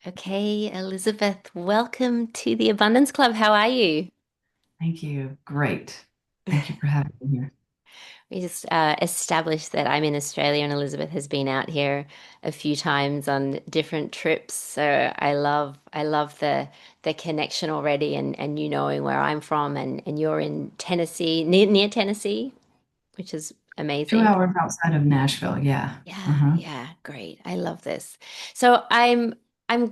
Okay, Elizabeth, welcome to the Abundance Club. How are you? Thank you. Great. Thank you for having me here. We just established that I'm in Australia and Elizabeth has been out here a few times on different trips. So I love the connection already and you knowing where I'm from and you're in Tennessee, near Tennessee, which is Two amazing. hours outside of Nashville. Yeah. Yeah, Uh-huh. yeah, great. I love this. So I'm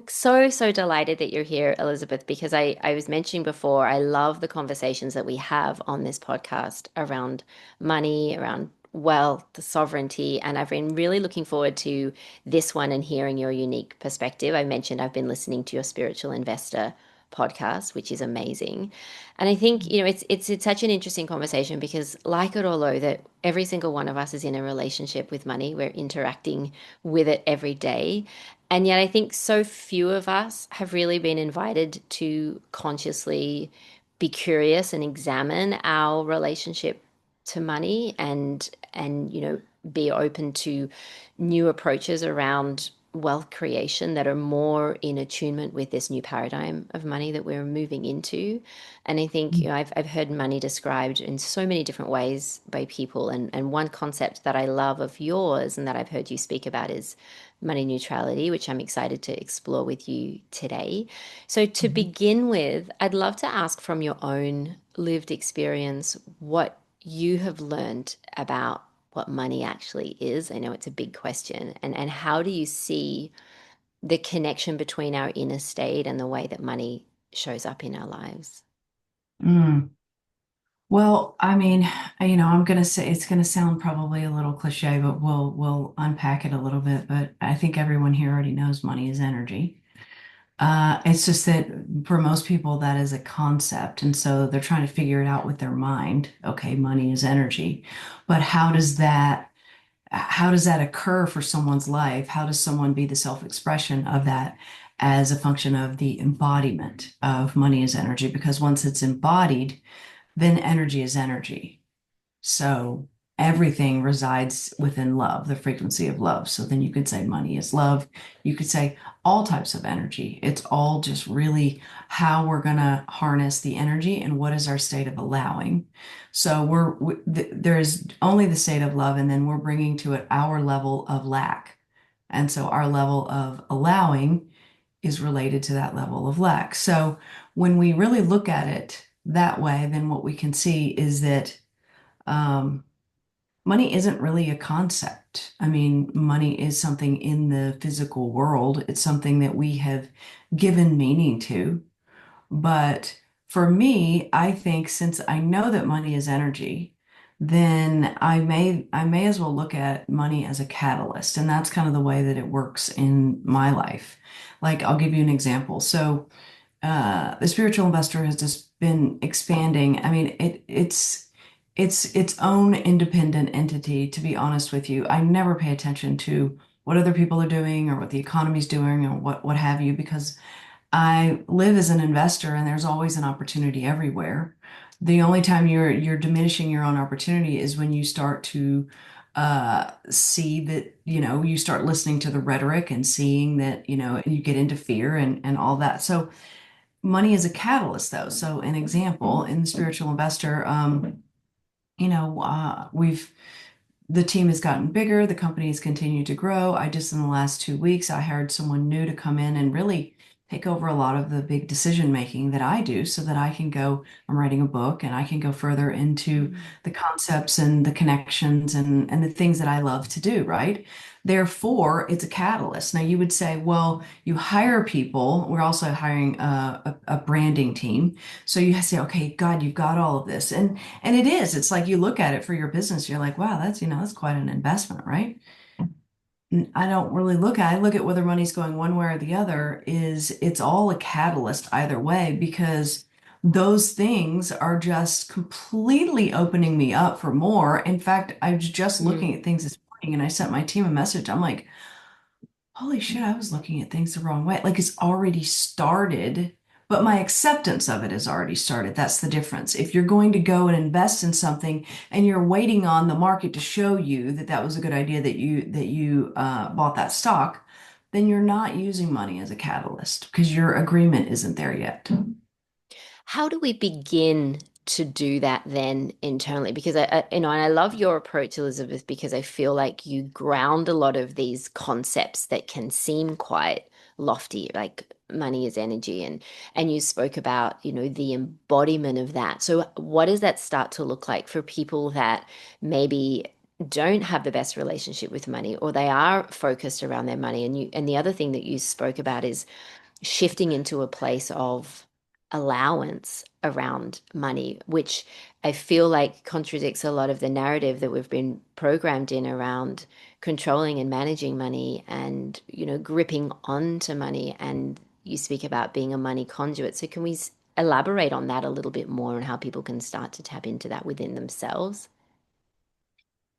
so delighted that you're here, Elizabeth, because I was mentioning before, I love the conversations that we have on this podcast around money, around wealth, the sovereignty, and I've been really looking forward to this one and hearing your unique perspective. I mentioned I've been listening to your Spiritual Investor podcast, which is amazing. And I think, it's such an interesting conversation because like it or low that every single one of us is in a relationship with money. We're interacting with it every day. And yet I think so few of us have really been invited to consciously be curious and examine our relationship to money and be open to new approaches around wealth creation that are more in attunement with this new paradigm of money that we're moving into. And I think, I've heard money described in so many different ways by people. And one concept that I love of yours and that I've heard you speak about is money neutrality, which I'm excited to explore with you today. So, to Mhm. begin with, I'd love to ask from your own lived experience what you have learned about what money actually is. I know it's a big question. And how do you see the connection between our inner state and the way that money shows up in our lives? Mm. Well, I'm gonna say it's gonna sound probably a little cliche, but we'll unpack it a little bit. But I think everyone here already knows money is energy. It's just that for most people that is a concept, and so they're trying to figure it out with their mind. Okay, money is energy, but how does that occur for someone's life? How does someone be the self-expression of that as a function of the embodiment of money as energy? Because once it's embodied, then energy is energy. So everything resides within love, the frequency of love. So then you could say money is love. You could say all types of energy. It's all just really how we're going to harness the energy and what is our state of allowing. So there is only the state of love, and then we're bringing to it our level of lack. And so our level of allowing is related to that level of lack. So when we really look at it that way, then what we can see is that um, money isn't really a concept. I mean, money is something in the physical world. It's something that we have given meaning to. But for me, I think since I know that money is energy, then I may as well look at money as a catalyst. And that's kind of the way that it works in my life. Like I'll give you an example. So the spiritual investor has just been expanding. I mean, it's its own independent entity, to be honest with you. I never pay attention to what other people are doing or what the economy's doing or what have you, because I live as an investor and there's always an opportunity everywhere. The only time you're diminishing your own opportunity is when you start to see that, you start listening to the rhetoric and seeing that, you get into fear and all that. So money is a catalyst, though. So, an example in the spiritual investor, we've the team has gotten bigger, the company has continued to grow. I just in the last 2 weeks, I hired someone new to come in and really take over a lot of the big decision making that I do so that I can go, I'm writing a book and I can go further into Mm. the concepts and the connections and the things that I love to do, right? Therefore, it's a catalyst. Now you would say, well, you hire people. We're also hiring a branding team. So you say, okay, God, you've got all of this. And it is. It's like you look at it for your business, you're like, wow, that's quite an investment, right? I don't really I look at whether money's going one way or the other, is it's all a catalyst either way, because those things are just completely opening me up for more. In fact, I was just looking at things this morning and I sent my team a message. I'm like, holy shit, I was looking at things the wrong way. Like it's already started, but my acceptance of it has already started. That's the difference. If you're going to go and invest in something and you're waiting on the market to show you that that was a good idea that you bought that stock, then you're not using money as a catalyst because your agreement isn't there yet. How do we begin to do that then internally? Because and I love your approach, Elizabeth, because I feel like you ground a lot of these concepts that can seem quite lofty, like money is energy, and you spoke about, the embodiment of that. So what does that start to look like for people that maybe don't have the best relationship with money, or they are focused around their money? And the other thing that you spoke about is shifting into a place of allowance around money, which I feel like contradicts a lot of the narrative that we've been programmed in around controlling and managing money and, gripping onto money. And you speak about being a money conduit. So can we elaborate on that a little bit more and how people can start to tap into that within themselves?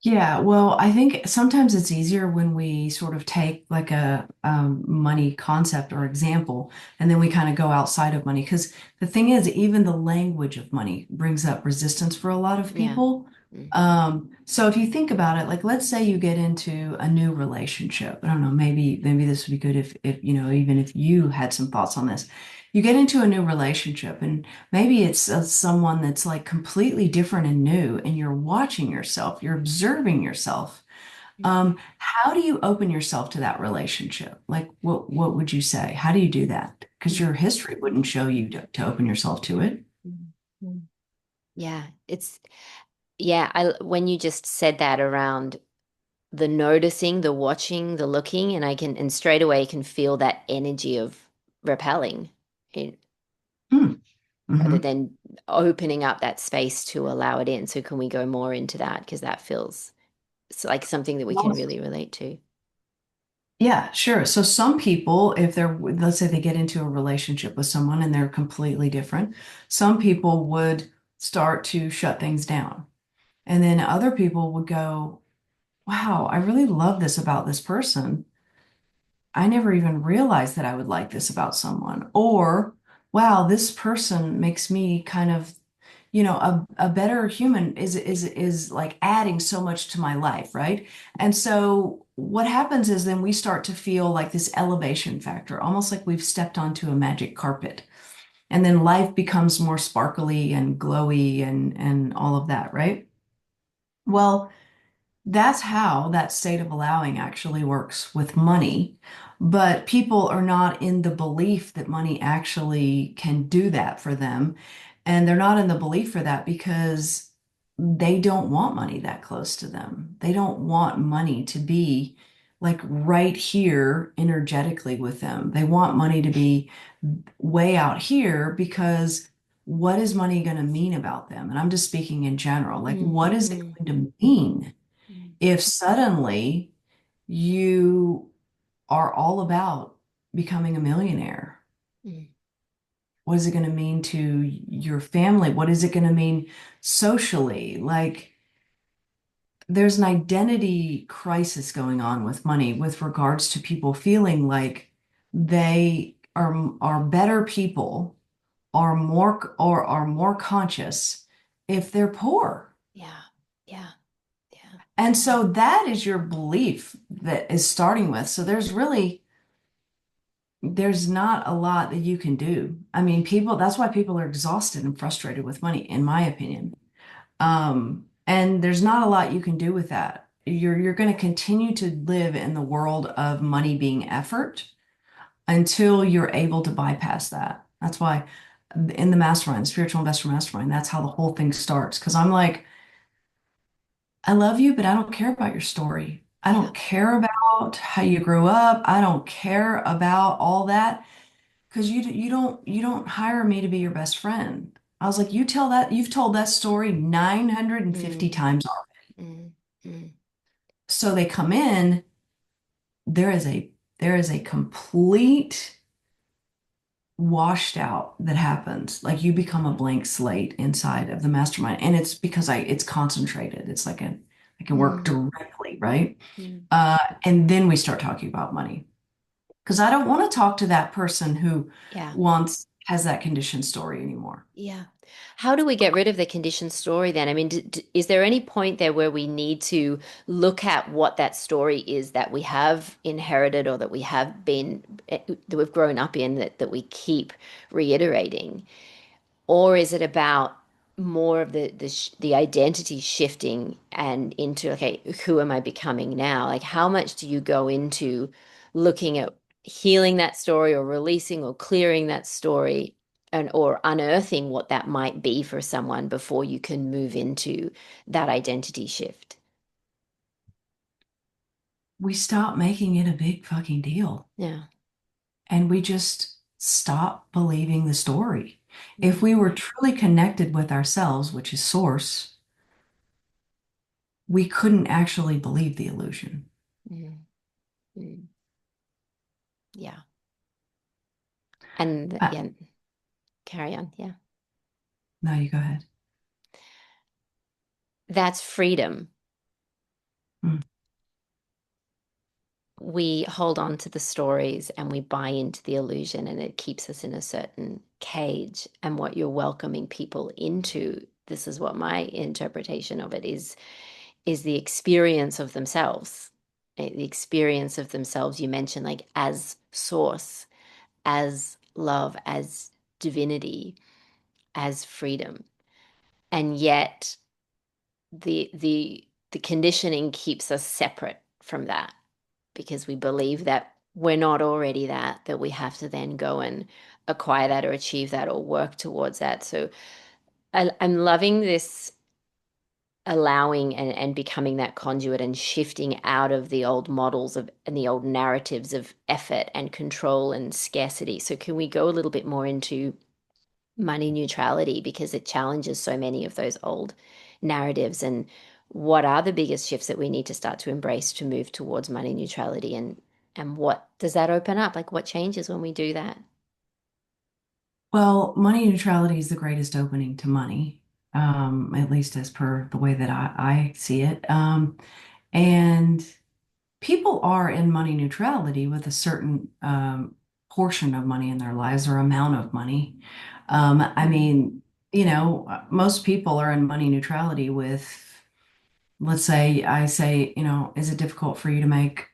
Yeah, well, I think sometimes it's easier when we sort of take like a money concept or example, and then we kind of go outside of money. Because the thing is, even the language of money brings up resistance for a lot of Yeah. people. Mm. So if you think about it, like let's say you get into a new relationship. I don't know, maybe this would be good if even if you had some thoughts on this. You get into a new relationship, and maybe it's someone that's like completely different and new, and you're watching yourself, you're observing yourself. How do you open yourself to that relationship? Like, what would you say? How do you do that? Because Mm. your history wouldn't show you to open yourself to it. Mm. Yeah, yeah, I when you just said that around the noticing, the watching, the looking, and straight away can feel that energy of repelling it, Hmm. rather Hmm. than opening up that space to allow it in. So can we go more into that? Because that feels like something that we can really relate to. Yeah, sure. So some people, if they're, let's say they get into a relationship with someone and they're completely different, some people would start to shut things down. And then other people would go, wow, I really love this about this person. I never even realized that I would like this about someone. Or, wow, this person makes me kind of, a better human is like adding so much to my life, right? And so what happens is then we start to feel like this elevation factor, almost like we've stepped onto a magic carpet. And then life becomes more sparkly and glowy and all of that, right? Well, that's how that state of allowing actually works with money. But people are not in the belief that money actually can do that for them. And they're not in the belief for that because they don't want money that close to them. They don't want money to be like right here energetically with them. They want money to be way out here because what is money going to mean about them? And I'm just speaking in general. Like, Mm, what is it mm, going to mean mm, if suddenly you are all about becoming a millionaire? mm. What is it going to mean to your family? What is it going to mean socially? Like, there's an identity crisis going on with money with regards to people feeling like they are better people, are more conscious if they're poor. Yeah, yeah, yeah. And so that is your belief that is starting with. So there's not a lot that you can do. I mean, that's why people are exhausted and frustrated with money, in my opinion. And there's not a lot you can do with that. You're going to continue to live in the world of money being effort until you're able to bypass that. That's why in the mastermind, the spiritual investor mastermind, that's how the whole thing starts. Because I'm like, I love you, but I don't care about your story. I Yeah. don't care about how you grew up. I don't care about all that because you don't hire me to be your best friend. I was like, you've told that story 950 Mm, times already. mm, mm. So they come in, there is a there is a complete washed out that happens. Like you become a blank slate inside of the mastermind. And it's because it's concentrated. It's like I can work Mm, directly, right? mm. And then we start talking about money. Because I don't want to talk to that person who Yeah. wants has that conditioned story anymore. Yeah. How do we get rid of the conditioned story then? I mean, is there any point there where we need to look at what that story is that we have inherited or that we have been, that we've grown up in, that we keep reiterating? Or is it about more of the identity shifting and into, okay, who am I becoming now? Like, how much do you go into looking at healing that story or releasing or clearing that story and or unearthing what that might be for someone before you can move into that identity shift? We stop making it a big fucking deal Yeah. and we just stop believing the story. If we Mm, were truly connected with ourselves, which is source, we couldn't actually believe the illusion. mm, mm. Yeah. And Uh, yeah, carry on. Yeah. no, you go ahead. That's freedom. Mm. We hold on to the stories and we buy into the illusion and it keeps us in a certain cage. And what you're welcoming people into, this is what my interpretation of it is the experience of themselves. The experience of themselves you mentioned, like as source, as love, as divinity, as freedom. And yet the conditioning keeps us separate from that because we believe that we're not already that we have to then go and acquire that or achieve that or work towards that. So I'm loving this allowing and becoming that conduit and shifting out of the old models of and the old narratives of effort and control and scarcity. So can we go a little bit more into money neutrality because it challenges so many of those old narratives, and what are the biggest shifts that we need to start to embrace to move towards money neutrality, and what does that open up, like what changes when we do that? Well, money neutrality is the greatest opening to money, at least as per the way that I see it. And people are in money neutrality with a certain portion of money in their lives or amount of money. I Mm, mean, most people are in money neutrality with, let's say, I say, is it difficult for you to make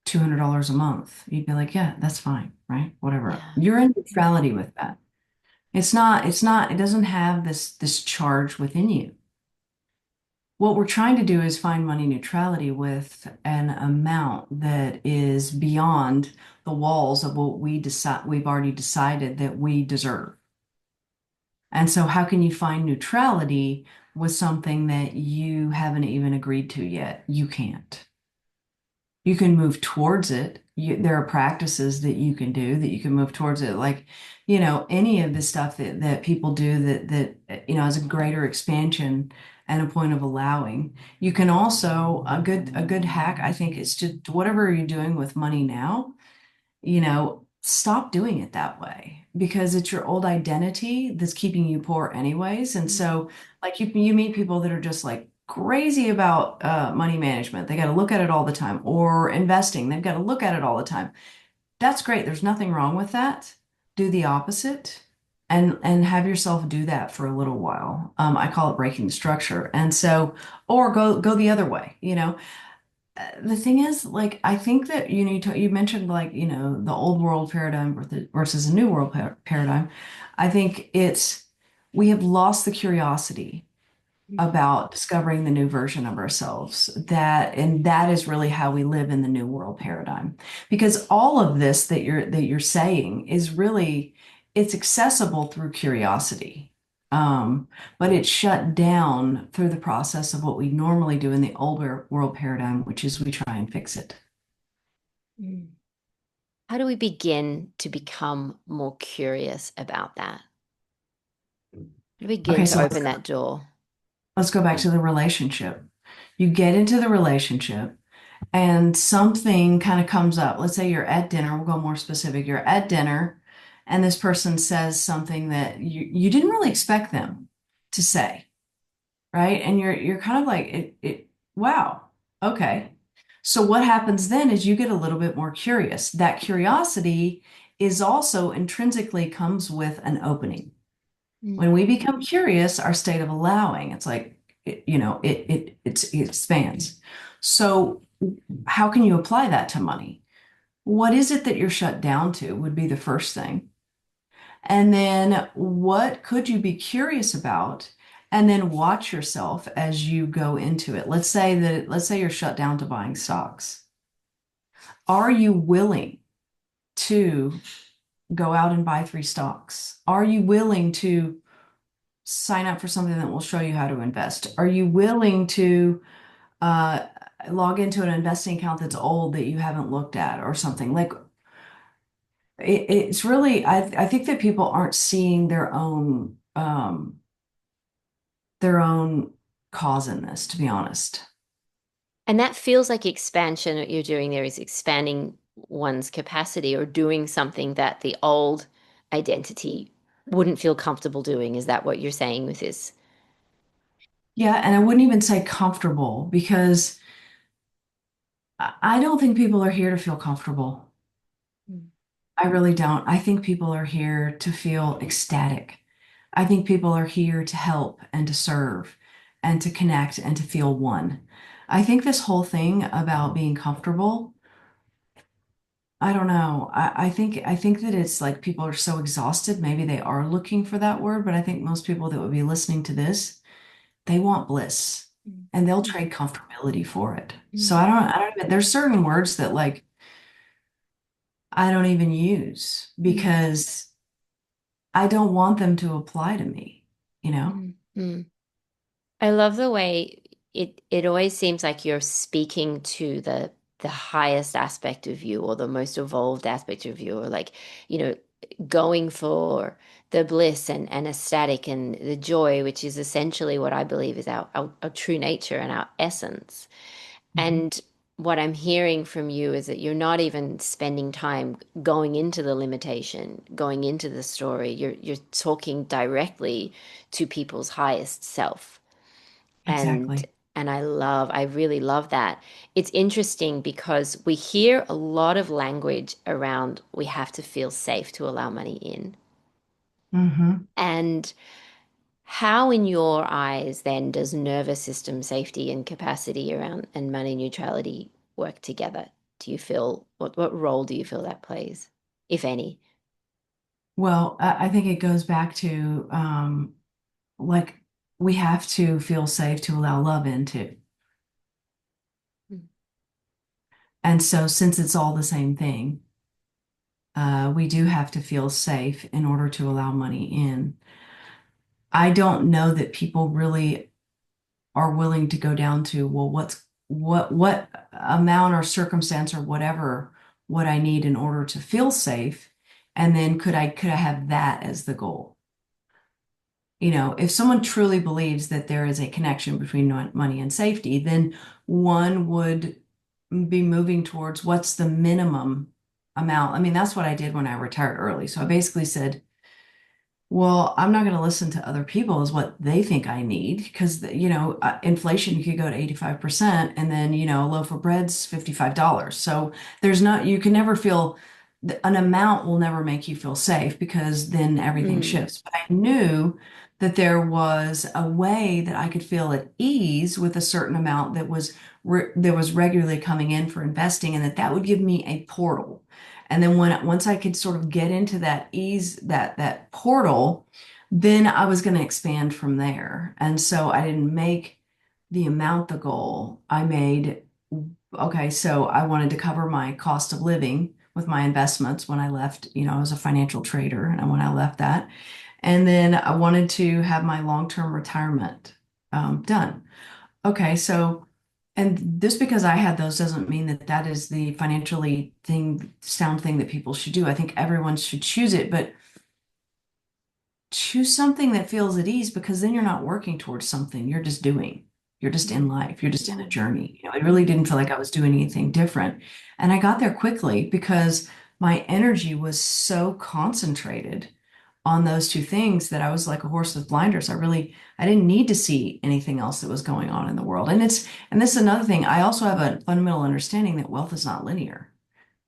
$200 a month? You'd be like, yeah, that's fine, right? Whatever. yeah. You're in neutrality with that. It doesn't have this charge within you. What we're trying to do is find money neutrality with an amount that is beyond the walls of what we've already decided that we deserve. And so how can you find neutrality with something that you haven't even agreed to yet? You can't. You can move towards it. There are practices that you can do that you can move towards it. Like, any of the stuff that people do that is a greater expansion and a point of allowing. You can also, a good hack, I think, is to whatever you're doing with money now, stop doing it that way because it's your old identity that's keeping you poor anyways. And Mm, so like you meet people that are just like crazy about money management. They got to look at it all the time or investing. They've got to look at it all the time. That's great. There's nothing wrong with that. Do the opposite and have yourself do that for a little while. I call it breaking the structure. And so, or go the other way, the thing is, like, I think that you mentioned like the old world paradigm versus a new world paradigm. I think it's we have lost the curiosity mm, about discovering the new version of ourselves. That is really how we live in the new world paradigm. Because all of this that you're saying is really it's accessible through curiosity. But it's shut down through the process of what we normally do in the older world paradigm, which is we try and fix it. mm. How do we begin to become more curious about that? How do we begin Okay, to so open that door? let's go back to the relationship. You get into the relationship and something kind of comes up. Let's say you're at dinner, we'll go more specific. You're at dinner and this person says something that you didn't really expect them to say, right? And you're kind of like wow, okay. So what happens then is you get a little bit more curious. That curiosity is also intrinsically comes with an opening. Mm. When we become curious, our state of allowing, it's like, it expands. So how can you apply that to money? What is it that you're shut down to would be the first thing. And then what could you be curious about? And then watch yourself as you go into it. Let's say you're shut down to buying stocks. Are you willing to go out and buy three stocks? Are you willing to sign up for something that will show you how to invest? Are you willing to uh, log into an investing account that's old that you haven't looked at or something? Like it's really, I think that people aren't seeing their own cause in this, to be honest. And that feels like expansion. What you're doing there is expanding one's capacity or doing something that the old identity wouldn't feel comfortable doing. Is that what you're saying with this? Yeah, and I wouldn't even say comfortable because I don't think people are here to feel comfortable. Mm. I really don't. I think people are here to feel ecstatic. I think people are here to help and to serve and to connect and to feel one. I think this whole thing about being comfortable, I don't know. I think that it's like people are so exhausted. Maybe they are looking for that word, but I think most people that would be listening to this, they want bliss Mm. and they'll trade comfortability for it. So Mm. I don't even, there's certain words that like I don't even use Mm. because I don't want them to apply to me, you know? Mm. Mm. I love the way it always seems like you're speaking to the highest aspect of you or the most evolved aspect of you or like, you know, going for the bliss and ecstatic and the joy, which is essentially what I believe is our true nature and our essence. Mhm. And what I'm hearing from you is that you're not even spending time going into the limitation, going into the story. You're talking directly to people's highest self. And Exactly. and I really love that. It's interesting because we hear a lot of language around we have to feel safe to allow money in. Hmm. And how, in your eyes, then does nervous system safety and capacity around and money neutrality work together? Do you feel what role do you feel that plays, if any? Well, I think it goes back to like we have to feel safe to allow love into. And so since it's all the same thing, we do have to feel safe in order to allow money in. I don't know that people really are willing to go down to, well, what amount or circumstance or whatever what I need in order to feel safe, and then could I have that as the goal? You know, if someone truly believes that there is a connection between money and safety, then one would be moving towards what's the minimum amount. I mean, that's what I did when I retired early. So I basically said, well, I'm not going to listen to other people as what they think I need because, inflation could go to 85% and then, a loaf of bread's $55. So there's not, you can never feel, an amount will never make you feel safe because then everything Mm, shifts. But I knew that there was a way that I could feel at ease with a certain amount that was regularly coming in for investing and that would give me a portal. And then once I could sort of get into that ease, that portal, then I was going to expand from there. And so I didn't make the amount the goal. I made, okay, so I wanted to cover my cost of living with my investments when I left, I was a financial trader and when I left that. And then I wanted to have my long-term retirement done. Okay, so, and just because I had those doesn't mean that that is the financially sound thing that people should do. I think everyone should choose it, but choose something that feels at ease because then you're not working towards something. You're just doing. You're just in mm, life. You're just in a mm, journey. I really mm, didn't feel like I was doing anything different. And I got there quickly because my energy was so concentrated on those two things that I was like a horse with blinders. I didn't need to see anything else that was going on in the world. And this is another thing. I also have a fundamental understanding that wealth is not linear,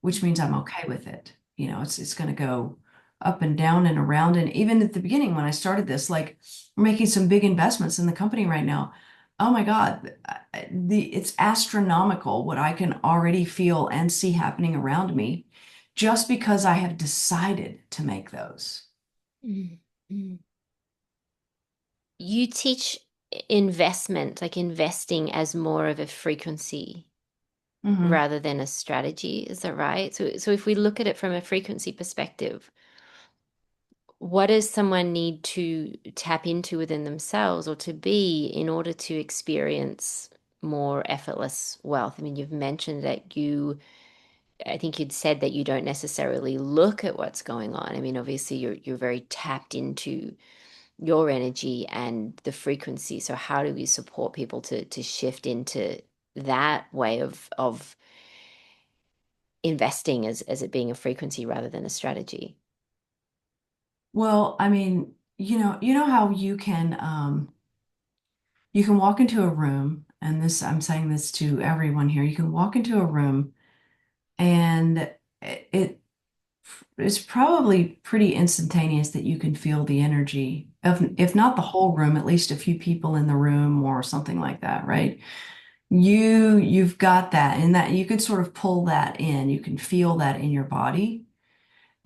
which mm, means I'm okay with it. It's going to go up and down and around. And even at the beginning, when I started this, like we're making some big investments in the company right now. Oh my God, it's astronomical what I can already feel and see happening around me just because I have decided to make those. Mm. Mm. You teach investment, like investing as more of a frequency Hmm. rather than a strategy. Is that right? So if we look at it from a frequency perspective, what does someone need to tap into within themselves or to be in order to experience more effortless wealth? I mean, you've mentioned that I think you'd said that you don't necessarily look at what's going on. I mean, obviously you're very tapped into your energy and the frequency. So how do we support people to shift into that way of investing as it being a frequency rather than a strategy? Well, I mean, you know how you can walk into a room, and this I'm saying this to everyone here. You can walk into a room and it it's probably pretty instantaneous that you can feel the energy of, if not the whole room, at least a few people in the room or something like that, right? You've got that, and that you can sort of pull that in. You can feel that in your body.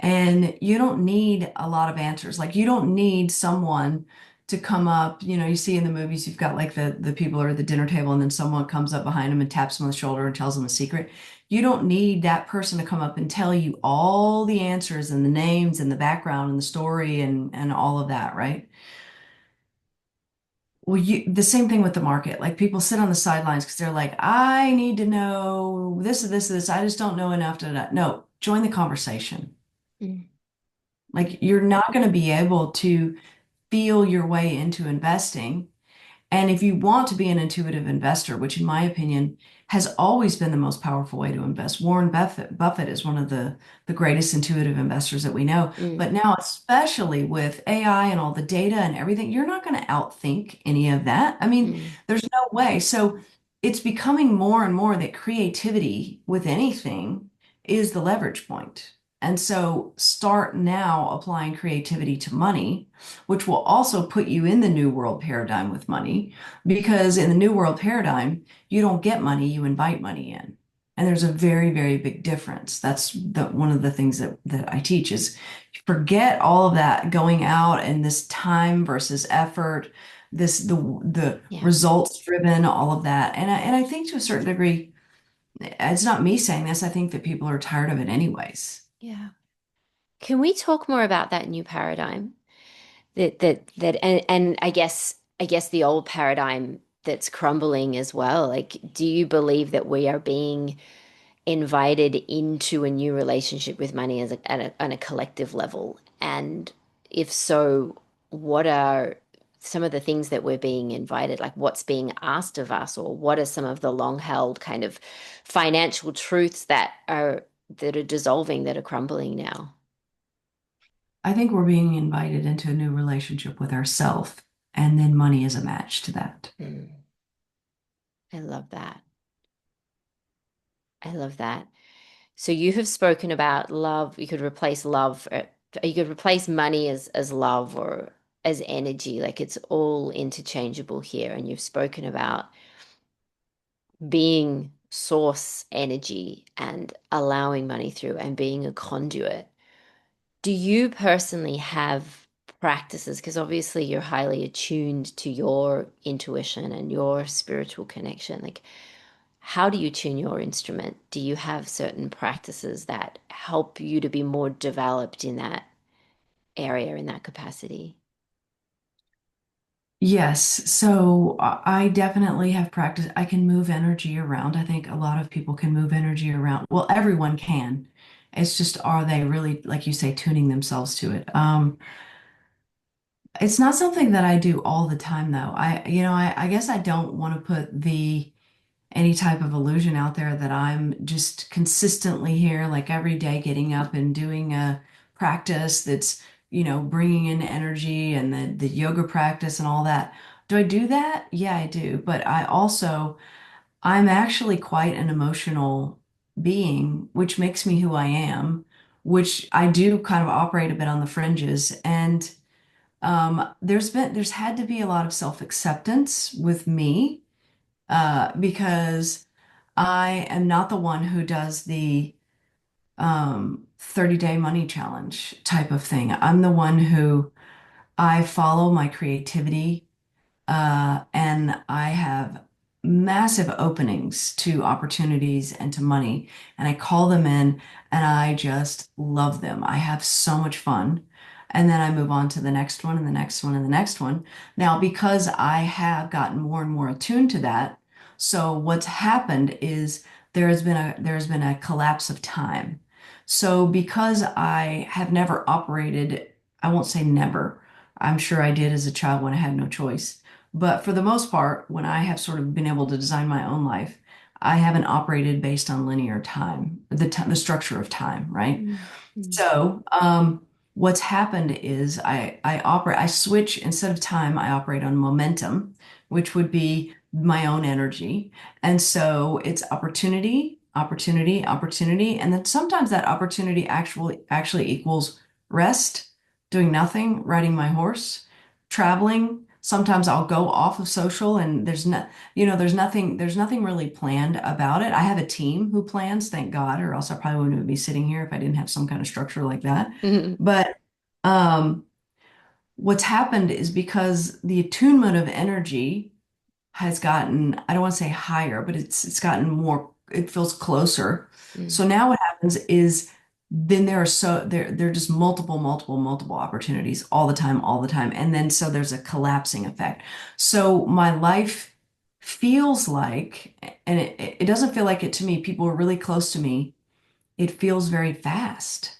And you don't need a lot of answers. Like you don't need someone to come up. You see in the movies, you've got like the people are at the dinner table, and then someone comes up behind them and taps them on the shoulder and tells them a secret. You don't need that person to come up and tell you all the answers and the names and the background and the story and all of that, right? Well, the same thing with the market. Like people sit on the sidelines because they're like, I need to know this, this, this. I just don't know enough to. No, join the conversation. Mm. Like you're not going to be able to feel your way into investing. And if you want to be an intuitive investor, which in my opinion has always been the most powerful way to invest, Buffett is one of the greatest intuitive investors that we know. Mm. But now, especially with AI and all the data and everything, you're not going to outthink any of that. I mean, Mm. there's no way. So it's becoming more and more that creativity with anything is the leverage point. And so start now applying creativity to money, which will also put you in the new world paradigm with money. Because in the new world paradigm, you don't get money, you invite money in. And there's a very, very big difference. That's one of the things that I teach is forget all of that going out and this time versus effort, the Yeah. results driven, all of that. And I think to a certain degree, it's not me saying this, I think that people are tired of it anyways. Yeah. Can we talk more about that new paradigm? And I guess the old paradigm that's crumbling as well. Like, do you believe that we are being invited into a new relationship with money on a collective level? And if so, what are some of the things that we're being invited, like what's being asked of us, or what are some of the long held kind of financial truths that are dissolving, that are crumbling now? I think we're being invited into a new relationship with ourself, and then money is a match to that. Mm, I love that. I love that. So you have spoken about love. You could replace money as love or as energy. Like it's all interchangeable here. And you've spoken about being source energy and allowing money through and being a conduit. Do you personally have practices? Because obviously you're highly attuned to your intuition and your spiritual connection. Like, how do you tune your instrument? Do you have certain practices that help you to be more developed in that area, in that capacity? Yes, so I definitely have practiced. I can move energy around. I think a lot of people can move energy around. Well, everyone can. It's just, are they really, like you say, tuning themselves to it? It's not something that I do all the time, though. I guess I don't want to put the any type of illusion out there that I'm just consistently here, like every day getting up and doing a practice that's, bringing in energy and the yoga practice and all that. Do I do that? Yeah, I do. But I'm actually quite an emotional being, which makes me who I am, which I do kind of operate a bit on the fringes. And there's had to be a lot of self-acceptance with me because I am not the one who does the 30-day money challenge type of thing. I'm the one who I follow my creativity and I have massive openings to opportunities and to money, and I call them in and I just love them. I have so much fun. And then I move on to the next one and the next one and the next one. Now, because I have gotten more and more attuned to that, so what's happened is there has been a collapse of time. So because I have never operated, I won't say never. I'm sure I did as a child when I had no choice. But for the most part, when I have sort of been able to design my own life, I haven't operated based on linear time, the structure of time, right? Mm, mm, So, what's happened is I switch instead of time, I operate on momentum, which would be my own energy. And so it's opportunity, opportunity, opportunity. And then sometimes that opportunity actually equals rest, doing nothing, riding my horse, traveling. Sometimes I'll go off of social and there's nothing really planned about it. I have a team who plans, thank God, or else I probably wouldn't be sitting here if I didn't have some kind of structure like that. mm, But um, what's happened is because the attunement of energy has gotten, I don't want to say higher, but it's gotten more, it feels closer. mm, So now what happens is then there are just multiple opportunities all the time. And then so there's a collapsing effect. So my life feels like, and it doesn't feel like it to me, people are really close to me. It feels very fast.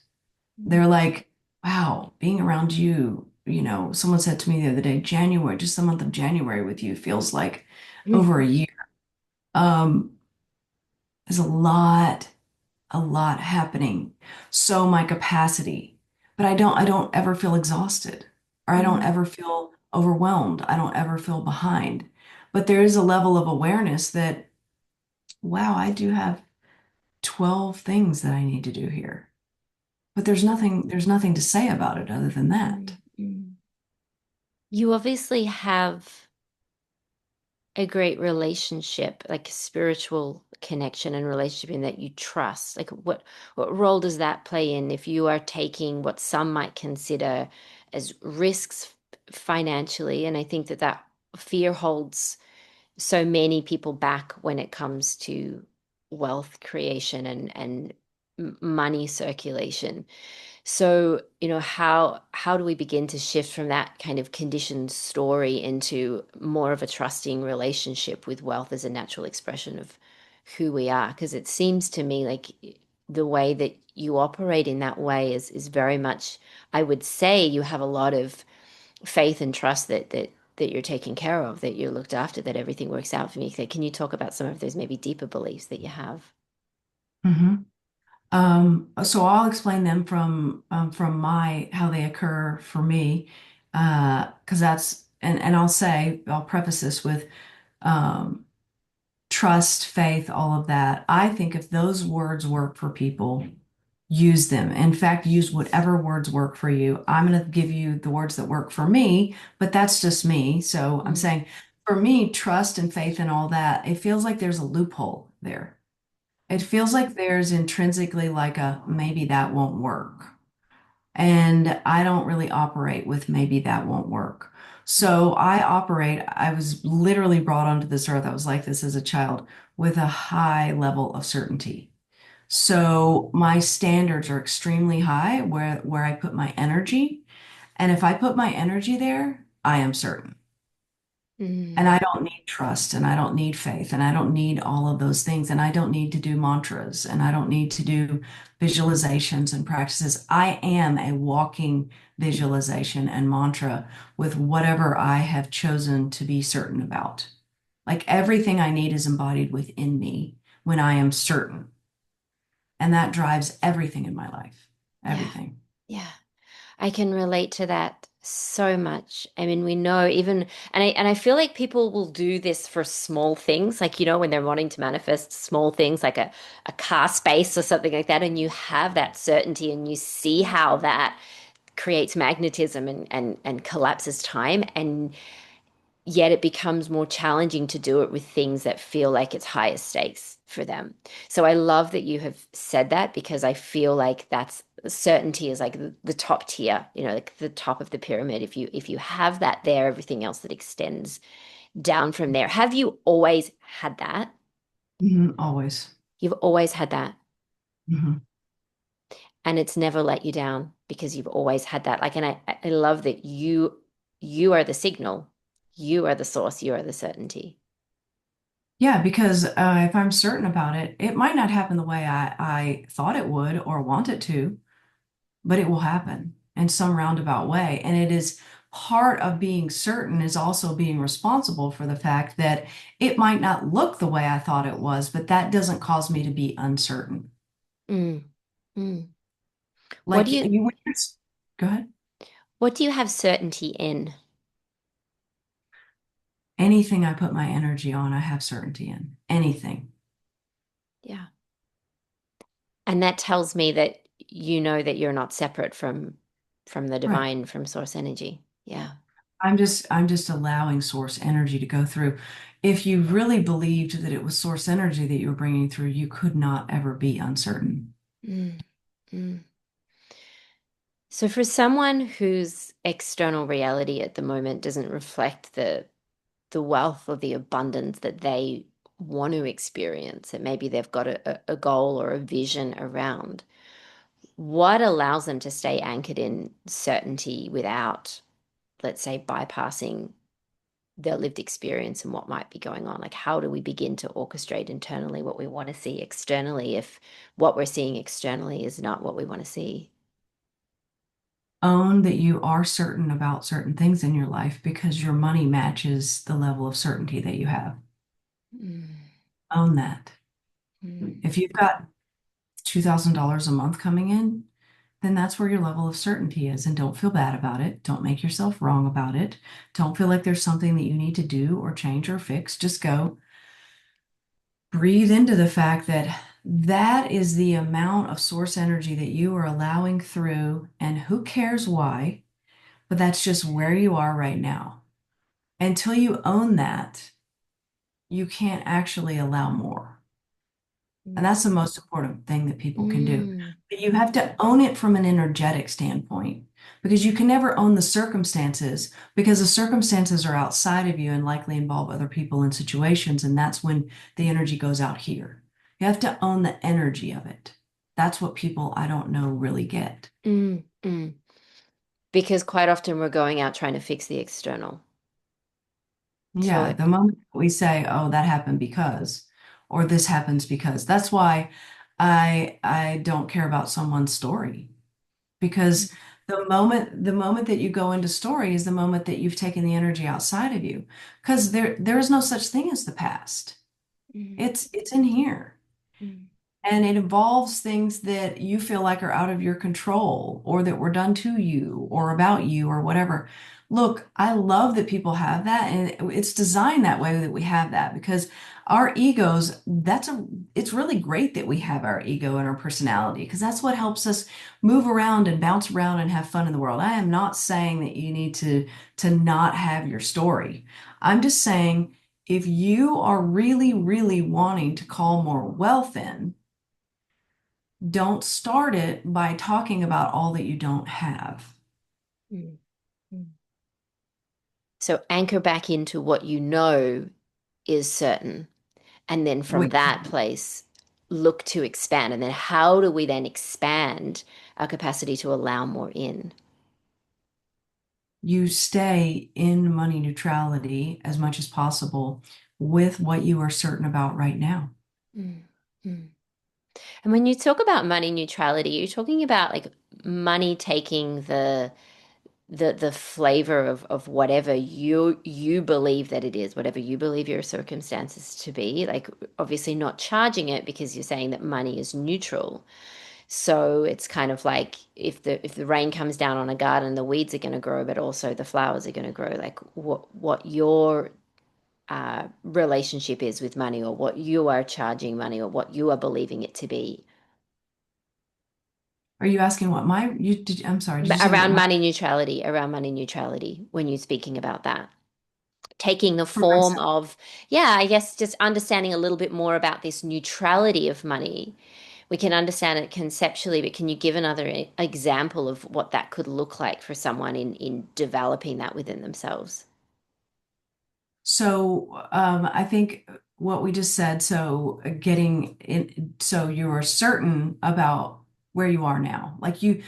They're like, wow, being around you, someone said to me the other day, January, just the month of January with you feels like over mm, a year. Um, there's a lot happening. So my capacity, but I don't ever feel exhausted or I don't mm, ever feel overwhelmed. I don't ever feel behind. But there is a level of awareness that, wow, I do have 12 things that I need to do here. But there's nothing to say about it other than that. mm, mm. You obviously have a great relationship, like a spiritual connection and relationship in that you trust. Like what role does that play in if you are taking what some might consider as risks financially? And I think that that fear holds so many people back when it comes to wealth creation and money circulation. So, how do we begin to shift from that kind of conditioned story into more of a trusting relationship with wealth as a natural expression of who we are? Because it seems to me like the way that you operate in that way is very much, I would say you have a lot of faith and trust that you're taken care of, that you're looked after, that everything works out for me. So can you talk about some of those maybe deeper beliefs that you have? hmm so I'll explain them from my how they occur for me, because that's and I'll preface this with um, trust, faith, all of that. I think if those words work for people, use them. In fact, use whatever words work for you. I'm going to give you the words that work for me, but that's just me. So I'm Mm, saying for me, trust and faith and all that, it feels like there's a loophole there. It feels like there's intrinsically like a maybe that won't work. And I don't really operate with maybe that won't work. So I was literally brought onto this earth. I was like this as a child with a high level of certainty. So my standards are extremely high where I put my energy. And if I put my energy there, I am certain. And mm, I don't need trust and I don't need faith and I don't need all of those things. And I don't need to do mantras and I don't need to do visualizations and practices. I am a walking visualization and mantra with whatever I have chosen to be certain about. Like everything I need is embodied within me when I am certain. And that drives everything in my life. yeah. Everything. Yeah. I can relate to that So much. I mean, we know even, and I feel like people will do this for small things, like when they're wanting to manifest small things, like a car space or something like that, and you have that certainty, and you see how that creates magnetism and collapses time, and yet it becomes more challenging to do it with things that feel like it's higher stakes for them. So I love that you have said that because I feel like that's certainty is like the top tier, like the top of the pyramid. If you have that there, everything else that extends down from there. Have you always had that? Always. You've always had that. Hmm. And it's never let you down because you've always had that. Like, and I love that you are the signal, you are the source, you are the certainty. Yeah, because if I'm certain about it, it might not happen the way I thought it would or want it to, but it will happen in some roundabout way. And it is part of being certain is also being responsible for the fact that it might not look the way I thought it was, but that doesn't cause me to be uncertain. Mm, mm. What Like do you you, go ahead. what do you have certainty in? Anything I put my energy on, I have certainty in. Anything. Yeah. And that tells me that you know that you're not separate from the Right. divine, from source energy. Yeah. I'm just allowing source energy to go through. If you really believed that it was source energy that you were bringing through, you could not ever be uncertain. Mm, mm. So for someone whose external reality at the moment doesn't reflect the wealth or the abundance that they want to experience, and maybe they've got a goal or a vision around, what allows them to stay anchored in certainty without, let's say, bypassing their lived experience and what might be going on? Like, how do we begin to orchestrate internally what we want to see externally if what we're seeing externally is not what we want to see? Own that you are certain about certain things in your life because your money matches the level of certainty that you have. Mm, Own that. mm, If you've got $2,000 a month coming in, then that's where your level of certainty is. And don't feel bad about it. Don't make yourself wrong about it. Don't feel like there's something that you need to do or change or fix. Just go breathe into the fact that that is the amount of source energy that you are allowing through. And who cares why? But that's just where you are right now. Until you own that, you can't actually allow more. And mm, that's the most important thing that people can do. mm, But you have to own it from an energetic standpoint because you can never own the circumstances because the circumstances are outside of you and likely involve other people and situations. And that's when the energy goes out here. You have to own the energy of it. That's what people I don't know really get. mm, mm. Because quite often we're going out trying to fix the external. Yeah, So, the moment we say, "Oh, that happened because," or "This happens because," that's why I don't care about someone's story because the moment that you go into story is the moment that you've taken the energy outside of you because there is no such thing as the past. mm, It's in here. mm, And it involves things that you feel like are out of your control or that were done to you or about you or whatever. Look, I love that people have that and it's designed that way that we have that because our egos, it's really great that we have our ego and our personality because that's what helps us move around and bounce around and have fun in the world. I am not saying that you need to not have your story. I'm just saying if you are really, really wanting to call more wealth in, don't start it by talking about all that you don't have. mm, mm. So anchor back into what you know is certain. And then from Which that place, look to expand. And then how do we then expand our capacity to allow more in? you stay in money neutrality as much as possible with what you are certain about right now. Mm, mm. And when you talk about money neutrality, you're talking about like money taking the flavor of whatever you believe that it is, whatever you believe your circumstances to be. Like obviously not charging it because you're saying that money is neutral. So it's kind of like if the rain comes down on a garden, the weeds are going to grow, but also the flowers are going to grow. Like what your relationship is with money, or what you are charging money, or what you are believing it to be. Are you asking what my you did? I'm sorry. Did you But say what my around money neutrality, when you're speaking about that, taking the for form myself? of, yeah, I guess just understanding a little bit more about this neutrality of money. We can understand it conceptually, but can you give another example of what that could look like for someone in developing that within themselves? So I think what we just said, so getting in, so you are certain about where you are now. Like you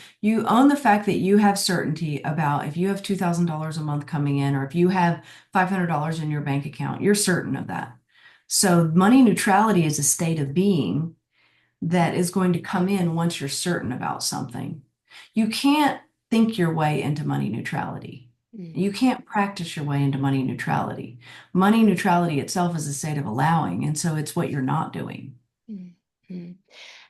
own the fact that you have certainty about if you have $2,000 a month coming in, or if you have $500 in your bank account, you're certain of that. So money neutrality is a state of being that is going to come in once you're certain about something. You can't think your way into money neutrality. Mm, You can't practice your way into money neutrality. Money neutrality itself is a state of allowing, and so it's what you're not doing. mm, mm.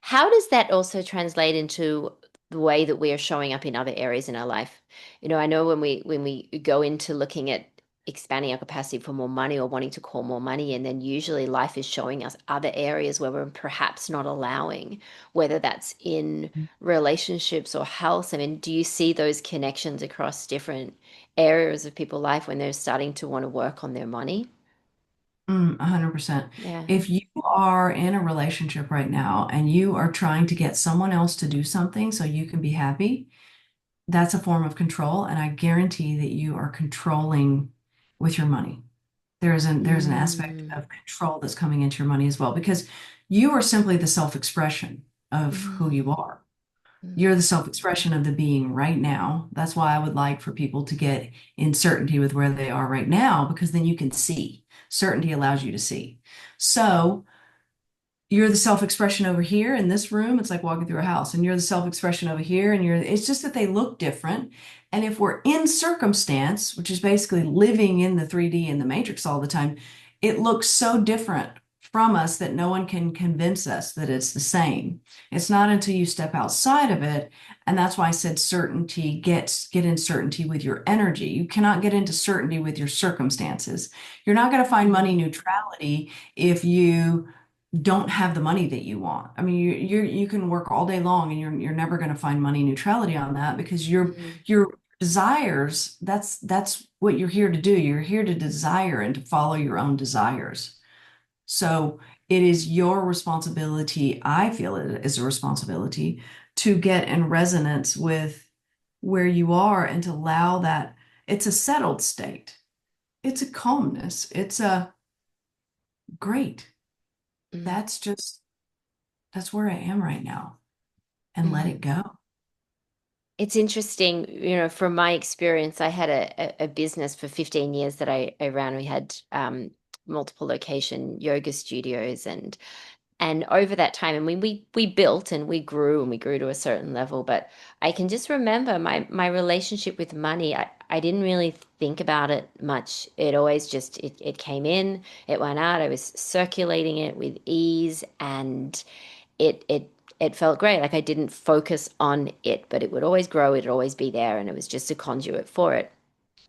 How does that also translate into the way that we are showing up in other areas in our life? I know when we go into looking at expanding our capacity for more money or wanting to call more money, and then usually life is showing us other areas where we're perhaps not allowing, whether that's in relationships or health. I mean, do you see those connections across different areas of people's life when they're starting to want to work on their money? 100%. Yeah. If you are in a relationship right now and you are trying to get someone else to do something so you can be happy, that's a form of control, and I guarantee that you are controlling with your money. There's an aspect Mm, of control that's coming into your money as well, because you are simply the self-expression of who you mm, are. You're mm, the self-expression of the being right now. That's why I would like for people to get in certainty with where they are right now, because then you can see. Certainty allows you to see. So you're the self-expression over here in this room. It's like walking through a house, and you're the self-expression over here, and it's just that they look different. And if we're in circumstance, which is basically living in the 3D in the matrix all the time, it looks so different from us that no one can convince us that it's the same. It's not until you step outside of it. And that's why I said certainty, get in certainty with your energy. You cannot get into certainty with your circumstances. You're not going to find money mm, neutrality if you don't have the money that you want. I mean, you can work all day long and you're never going to find money neutrality on that, because mm, your desires, that's what you're here to do. You're here to desire and to follow your own desires. So it is your responsibility, I feel it is a responsibility, to get in resonance with where you are and to allow that. It's a settled state. It's a calmness. It's a great. mm, That's just that's where I am right now, and let it mm. go. It's interesting, from my experience, I had a business for 15 years that I ran. We had multiple location yoga studios, and over that time, and we built and we grew to a certain level. But I can just remember my relationship with money. I didn't really think about it much. It always just it came in, it went out. I was circulating it with ease, and it felt great. Like I didn't focus on it, but it would always grow, it'd always be there, and it was just a conduit for it.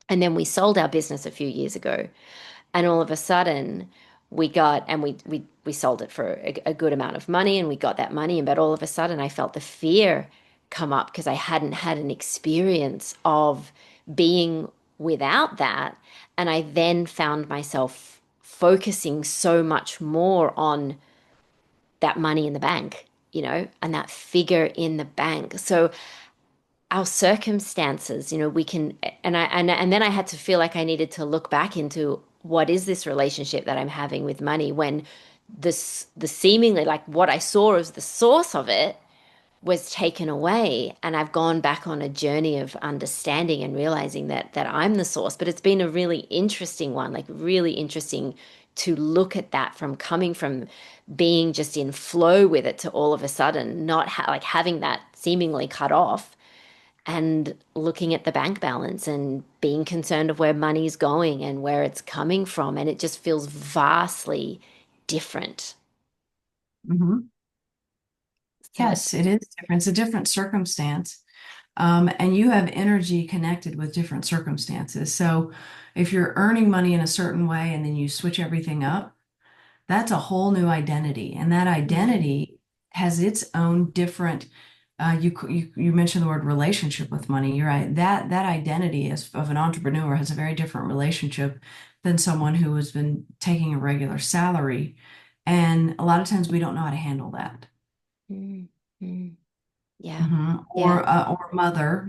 And then we sold our business a few years ago, and all of a sudden we got and we sold it for a good amount of money, and we got that money, but all of a sudden I felt the fear come up because I hadn't had an experience of being without that. And I then found myself focusing so much more on that money in the bank, and that figure in the bank. So our circumstances, we can, and then I had to feel like I needed to look back into what is this relationship that I'm having with money, when the seemingly, like, what I saw as the source of it was taken away, and I've gone back on a journey of understanding and realizing that I'm the source. But it's been a really interesting one, like really interesting to look at that, from coming from being just in flow with it to all of a sudden not like having that seemingly cut off, and looking at the bank balance and being concerned of where money's going and where it's coming from, and it just feels vastly different. Mhm. So I, Yes, it is different. It's a different circumstance. And you have energy connected with different circumstances. So if you're earning money in a certain way and then you switch everything up, that's a whole new identity. And that mm, identity has its own different, you mentioned the word relationship with money. You're right. That identity of an entrepreneur has a very different relationship than someone who has been taking a regular salary. And a lot of times we don't know how to handle that. mm, mm. Yeah. Yeah. Or mother,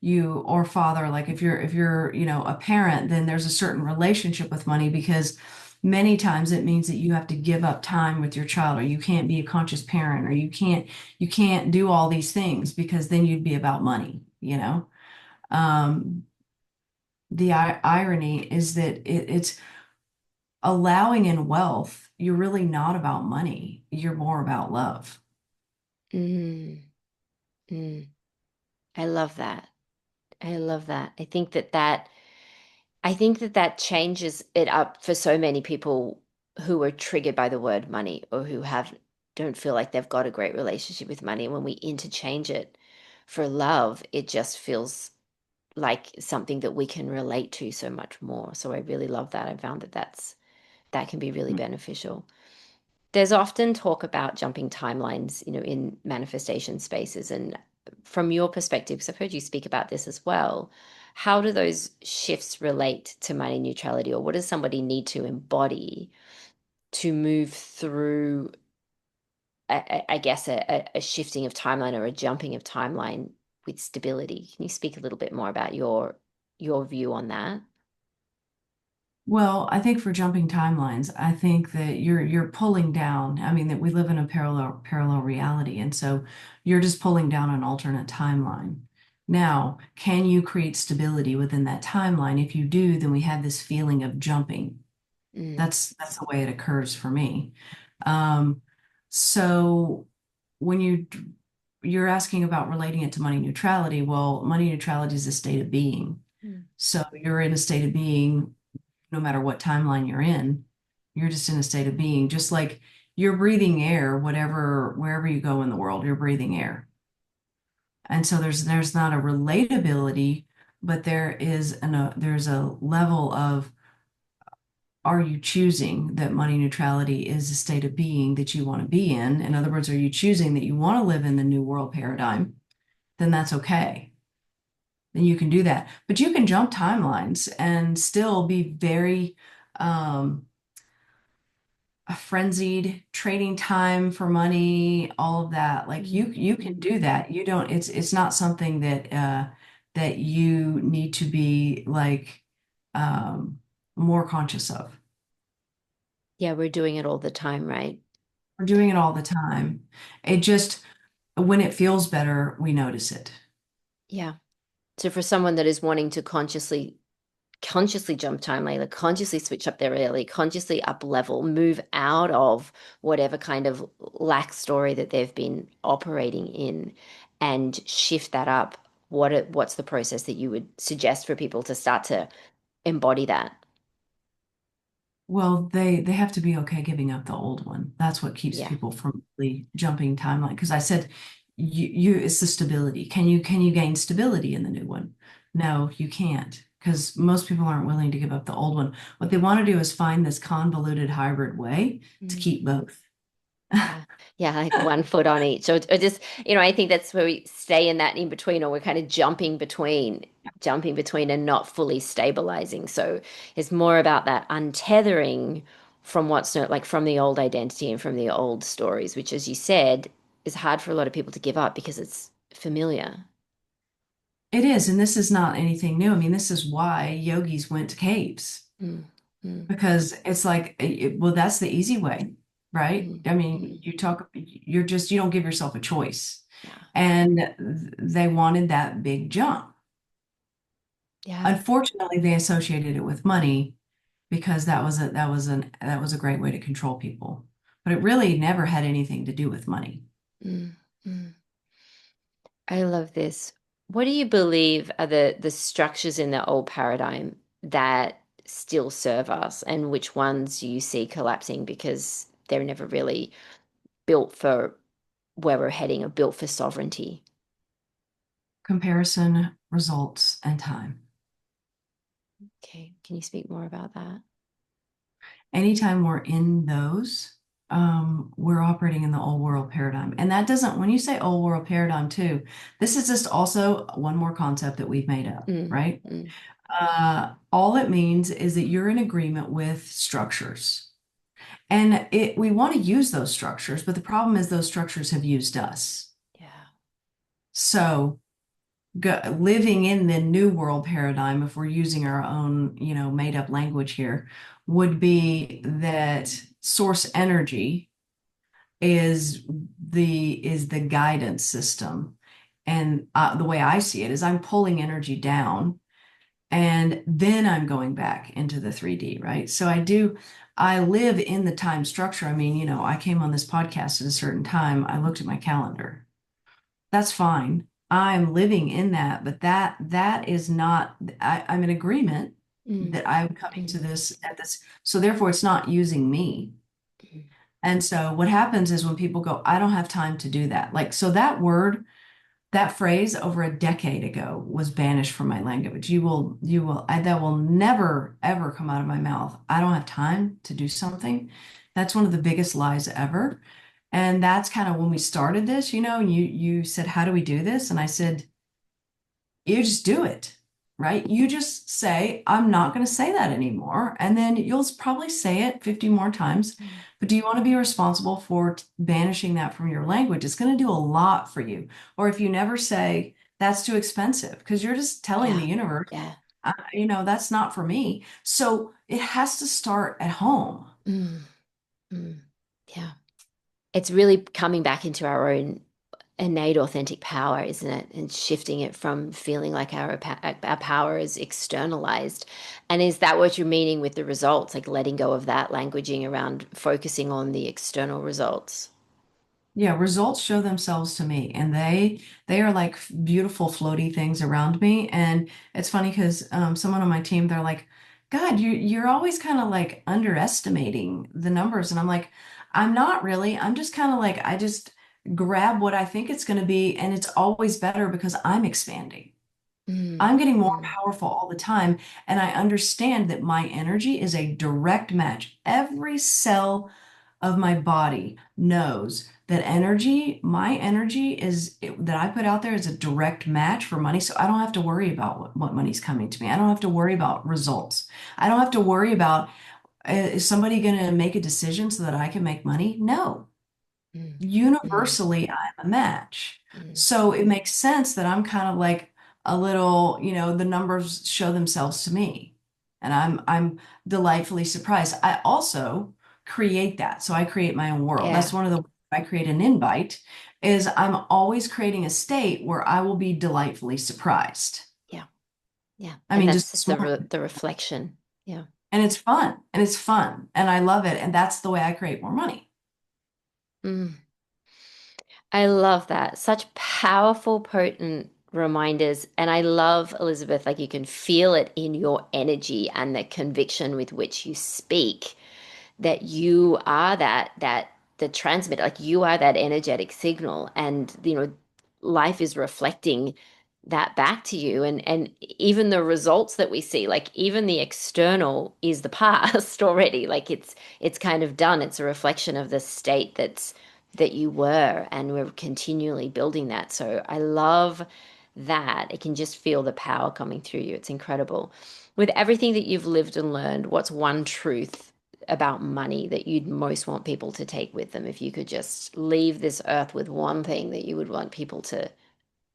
you or father. Like if you're a parent, then there's a certain relationship with money because many times it means that you have to give up time with your child, or you can't be a conscious parent, or you can't do all these things because then you'd be about money. Um, the irony is that it's allowing in wealth. You're really not about money. You're more about love. Mm, mm. I love that. I love that. I think that changes it up for so many people who are triggered by the word money or who have don't feel like they've got a great relationship with money. When we interchange it for love, it just feels like something that we can relate to so much more. So I really love that. I found that can be really beneficial. There's often talk about jumping timelines, in manifestation spaces. And from your perspective, because I've heard you speak about this as well, how do those shifts relate to money neutrality, or what does somebody need to embody to move through, I guess, a shifting of timeline or a jumping of timeline with stability? Can you speak a little bit more about your view on that? Well, I think for jumping timelines, I think that you're pulling down. I mean, that we live in a parallel reality, and so you're just pulling down an alternate timeline. Now, can you create stability within that timeline? If you do, then we have this feeling of jumping. Mm, That's the way it occurs for me. Um, so when you're asking about relating it to money neutrality, well, money neutrality is a state of being. mm, So you're in a state of being no matter what timeline you're in. You're just in a state of being, just like you're breathing air, wherever you go in the world, you're breathing air. And so there's not a relatability, but there's a level of are you choosing that money neutrality is a state of being that you want to be in? In other words, are you choosing that you want to live in the new world paradigm? Then that's okay. Then you can do that. But you can jump timelines and still be very a frenzied trading time for money, all of that. Like you mm. you can do that. You don't, it's not something that you need to be like um more conscious of. Yeah, we're doing it all the time, right? We're doing it all the time. It just when it feels better, we notice it. Yeah. So for someone that is wanting to consciously jump time later, consciously switch up their early, consciously up level, move out of whatever kind of lack story that they've been operating in and shift that up, what's the process that you would suggest for people to start to embody that? Well, they have to be okay giving up the old one. That's what keeps Yeah. people from really jumping timeline. Because I said, you it's the stability. Can you gain stability in the new one? No, you can't. Because most people aren't willing to give up the old one. What they want to do is find this convoluted hybrid way to Mm. keep both. Yeah. Yeah, like one foot on each. Or just, I think that's where we stay in that in between, or we're kind of jumping between and not fully stabilizing. So it's more about that untethering from what's not like from the old identity and from the old stories, which, as you said, is hard for a lot of people to give up because it's familiar. It is, and this is not anything new. I mean, this is why yogis went to caves. Mm, mm, Because it's like, well, that's the easy way, right? mm, I mean, mm. you don't give yourself a choice. Yeah. And they wanted that big jump. Yeah. Unfortunately, they associated it with money because that was a great way to control people. But it really never had anything to do with money. Mm, mm. I love this. What do you believe are the structures in the old paradigm that still serve us, and which ones you see collapsing because they're never really built for? where we're heading are built for sovereignty. Comparison, results, and time. Okay, can you speak more about that? Anytime we're in those, we're operating in the old world paradigm. And that doesn't, when you say old world paradigm too, this is just also one more concept that we've made up, Mm, right? mm, All it means is that you're in agreement with structures. And we want to use those structures, but the problem is those structures have used us. yeah. So living in the new world paradigm, if we're using our own, made up language here, would be that source energy is the guidance system. And the way I see it is I'm pulling energy down and then I'm going back into the 3D, right? So I live in the time structure. I mean, I came on this podcast at a certain time. I looked at my calendar. That's fine. I'm living in that, but that is not, I'm in agreement Mm, that I'm coming to mm, this at this. So therefore it's not using me. mm, And so what happens is when people go, I don't have time to do that. Like, so that word, that phrase over a decade ago was banished from my language. That will never, ever come out of my mouth. I don't have time to do something. That's one of the biggest lies ever. And that's kind of when we started this, you said, how do we do this? And I said, you just do it, right? You just say, I'm not going to say that anymore. And then you'll probably say it 50 more times. mm. But do you want to be responsible for banishing that from your language? It's going to do a lot for you. Or if you never say, that's too expensive, because you're just telling the Yeah, universe, yeah. that's not for me. So it has to start at home. Mm, mm. Yeah. It's really coming back into our own innate authentic power, isn't it? And shifting it from feeling like our power is externalized. And is that what you're meaning with the results? Like letting go of that languaging around focusing on the external results? Yeah, results show themselves to me, and they are like beautiful floaty things around me. And it's funny because someone on my team, they're like, God, you're always kind of like underestimating the numbers. And I'm like, I'm not really. I'm just kind of like I just grab what I think it's going to be, and it's always better because I'm expanding. Mm, I'm getting more mm, powerful all the time, and I understand that my energy is a direct match. Every cell of my body knows that my energy that I put out there is a direct match for money. So I don't have to worry about what money's coming to me. I don't have to worry about results. I don't have to worry about is somebody going to make a decision so that I can make money? No. mm, mm, Universally, I'm a match. mm. So it makes sense that I'm kind of like a little, the numbers show themselves to me. And I'm delightfully surprised. I also create that. So I create my own world. Yeah, That's one of the I create an invite is I'm always creating a state where I will be delightfully surprised. yeah, yeah. I And mean, just that's this morning. the reflection. Yeah. And it's fun. And it's fun. And I love it. And that's the way I create more money. Mm. I love that. Such powerful, potent reminders. And I love, Elizabeth, like you can feel it in your energy and the conviction with which you speak that you are the transmitter, like you are that energetic signal. And, life is reflecting that back to you. And even the results that we see, like even the external is the past already. Like it's kind of done. It's a reflection of the state that you were, and we're continually building that. So I love that. I can just feel the power coming through you. It's incredible. With everything that you've lived and learned, what's one truth about money that you'd most want people to take with them if you could just leave this earth with one thing that you would want people to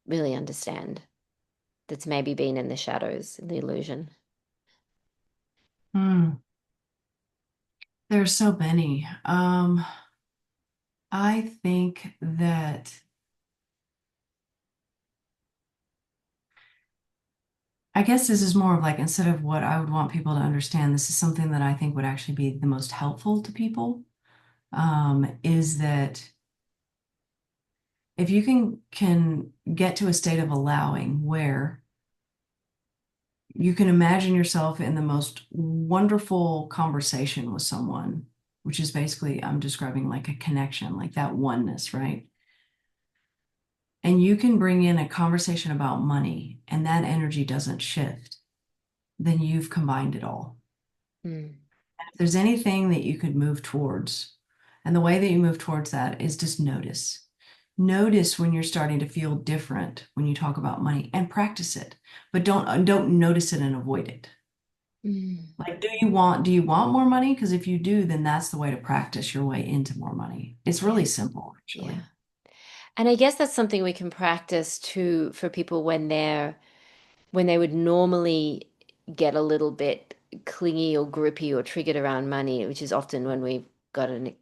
really understand that's maybe been in the shadows, in the illusion? Hmm. There's so many. I think that I guess this is more of like instead of what I would want people to understand, this is something that I think would actually be the most helpful to people. Is that if you can get to a state of allowing where you can imagine yourself in the most wonderful conversation with someone, which is basically I'm describing like a connection, like that oneness, right? and you can bring in a conversation about money and that energy doesn't shift, then you've combined it all. Mm. If there's anything that you could move towards, and the way that you move towards that is just notice. Notice when you're starting to feel different when you talk about money and practice it, but don't notice it and avoid it. Mm. Like, do you want more money? Because if you do, then that's the way to practice your way into more money. It's Yeah. really simple, Yeah. actually. And I guess that's something we can practice too for people when they would normally get a little bit clingy or grippy or triggered around money, which is often when we've got an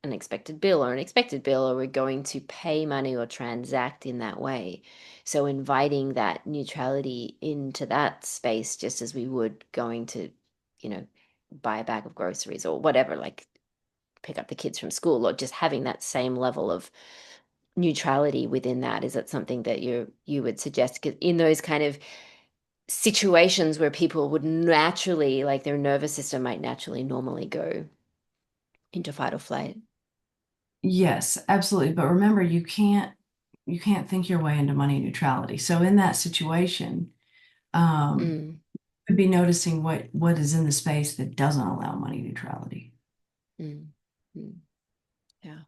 unexpected bill or an expected bill, or we're going to pay money or transact in that way. So inviting that neutrality into that space, just as we would going to, you know, buy a bag of groceries or whatever, like pick up the kids from school, or just having that same level of neutrality within that. Is that something that you would suggest? 'Cause in those kind of situations where people would naturally, like their nervous system might naturally normally go into fight or flight. Yes, absolutely. But remember, you can't think your way into money neutrality. So in that situation, Mm, could be noticing what is in the space that doesn't allow money neutrality. mm, mm. Yeah,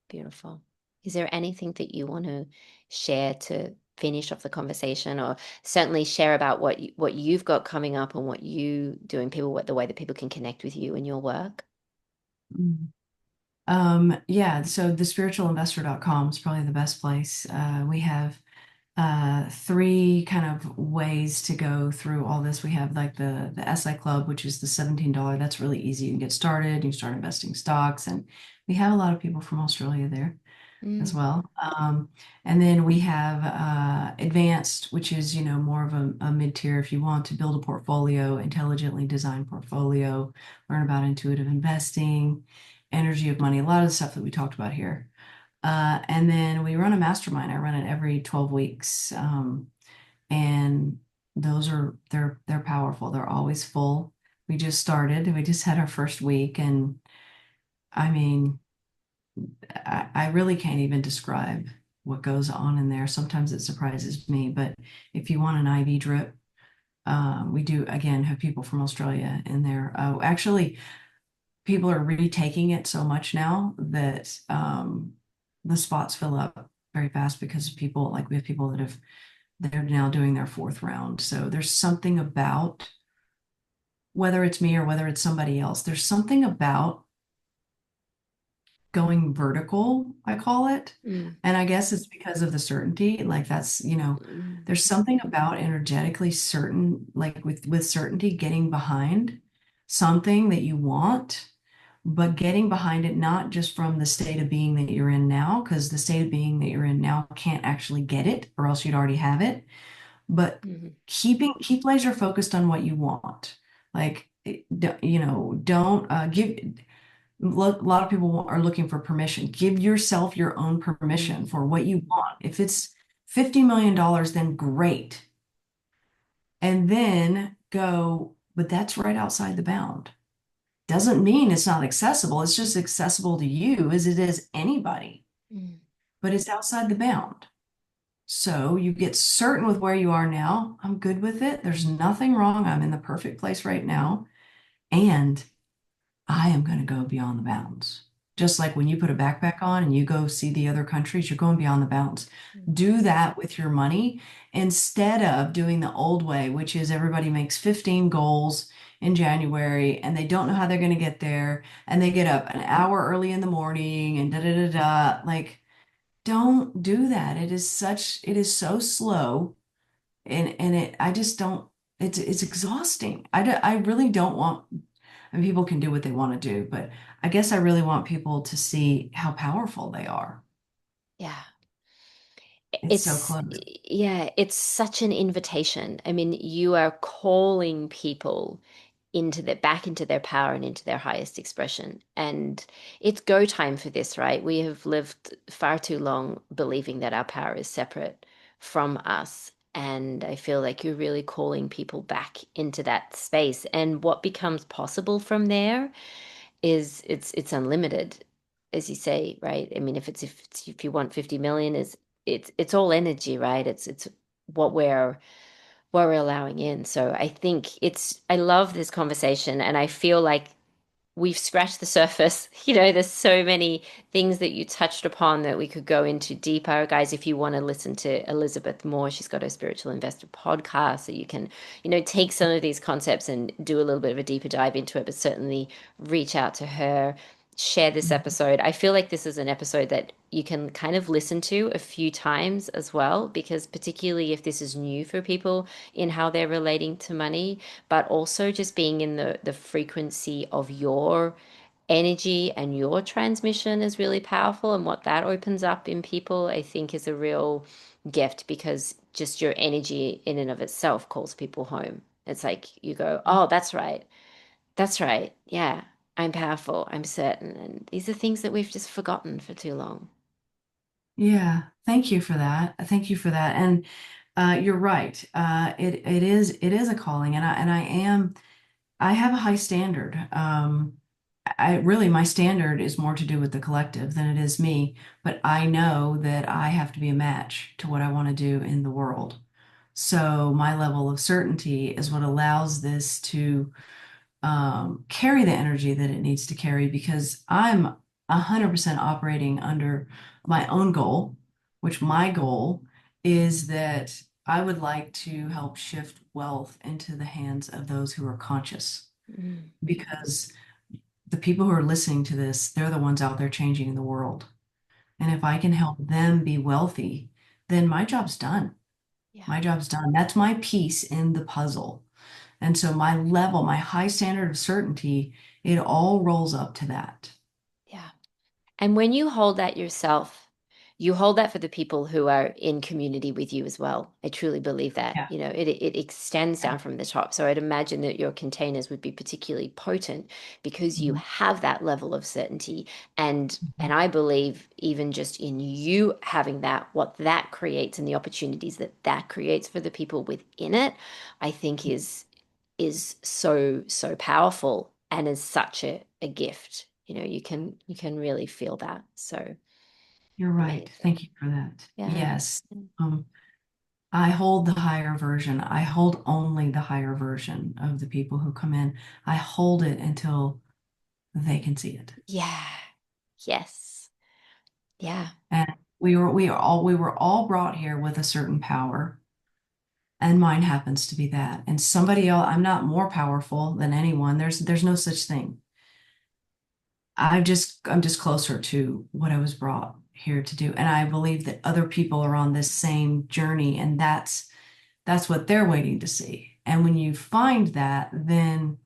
beautiful. Is there anything that you want to share to finish off the conversation, or certainly share about what you've got coming up and what you doing people, what the way that people can connect with you and your work? Mm. Yeah, so thespiritualinvestor.com is probably the best place. We have three kind of ways to go through all this. We have like the SI Club, which is the $17. That's really easy. You can get started, you start investing stocks, and we have a lot of people from Australia there as Mm, well. And then we have advanced, which is, more of a mid-tier if you want to build a portfolio, intelligently designed portfolio, learn about intuitive investing, energy of money, a lot of the stuff that we talked about here. And then we run a mastermind. I run it every 12 weeks. And they're powerful. They're always full. We just started. We just had our first week. And I mean, I really can't even describe what goes on in there. Sometimes it surprises me, but if you want an IV drip, we do again have people from Australia in there. Actually, people are retaking it so much now that the spots fill up very fast because people like we have people they're now doing their fourth round. So there's something about whether it's me or whether it's somebody else, there's something about going vertical, I call it. mm, And I guess it's because of the certainty. Like that's, mm, there's something about energetically certain, like with certainty, getting behind something that you want, but getting behind it not just from the state of being that you're in now, because the state of being that you're in now can't actually get it, or else you'd already have it. But mm, keep laser focused on what you want. Like, don't give a lot of people are looking for permission. Give yourself your own permission mm, for what you want. If it's $50 million, then great. And then go, but that's right outside the bound. Doesn't mean it's not accessible. It's just accessible to you as it is anybody, mm, but it's outside the bound. So you get certain with where you are now. I'm good with it. There's nothing wrong. I'm in the perfect place right now. And I am going to go beyond the bounds. Just like when you put a backpack on and you go see the other countries, you're going beyond the bounds. mm, Do that with your money instead of doing the old way, which is everybody makes 15 goals in January and they don't know how they're going to get there. And they get up an hour early in the morning and da da da da. Like, don't do that. It is so slow. And I just don't, it's exhausting. I really don't want and people can do what they want to do, but I guess I really want people to see how powerful they are. yeah. It's so It's, close. yeah, it's such an invitation. I mean, you are calling people back into their power and into their highest expression. And it's go time for this, right? We have lived far too long believing that our power is separate from us. And I feel like you're really calling people back into that space. And what becomes possible from there it's unlimited, as you say, right? I mean, if you want 50 million, is it's all energy, right? It's what we're allowing in. So I think I love this conversation, and I feel like we've scratched the surface. There's so many things that you touched upon that we could go into deeper. Guys, if you want to listen to Elizabeth more, she's got her Spiritual Investor podcast, so you can, take some of these concepts and do a little bit of a deeper dive into it, but certainly reach out to her, share this episode. I feel like this is an episode that you can kind of listen to a few times as well, because particularly if this is new for people in how they're relating to money, but also just being in the frequency of your energy and your transmission is really powerful. And what that opens up in people, I think, is a real gift, because just your energy in and of itself calls people home. It's like you go, oh, that's right. That's right. Yeah, I'm powerful. I'm certain. And these are things that we've just forgotten for too long. Yeah, thank you for that. Thank you for that. And you're right. It is a calling, and I have a high standard. I really my standard is more to do with the collective than it is me, but I know that I have to be a match to what I want to do in the world. So my level of certainty is what allows this to carry the energy that it needs to carry, because I'm 100% operating under my own goal, which my goal is that I would like to help shift wealth into the hands of those who are conscious, Mm, because the people who are listening to this, they're the ones out there changing the world. And if I can help them be wealthy, then my job's done. yeah. My job's done. That's my piece in the puzzle. And so my level, my high standard of certainty, it all rolls up to that. Yeah. And when you hold that yourself, you hold that for the people who are in community with you as well. I truly believe that. Yeah. It extends down from the top. So I'd imagine that your containers would be particularly potent because you Mhm. have that level of certainty. And Mhm. and I believe even just in you having that, what that creates and the opportunities that that creates for the people within it, I think is so, so powerful and is such a gift. You can really feel that. So You're right. amazing. Thank you for that. Yeah. Yes. Um, I hold the higher version. I hold only the higher version of the people who come in. I hold it until they can see it. Yeah. Yes. Yeah. And we were all brought here with a certain power, and mine happens to be that. And somebody else, I'm not more powerful than anyone. There's no such thing. I'm just closer to what I was brought here to do. And I believe that other people are on this same journey, and that's what they're waiting to see. And when you find that, then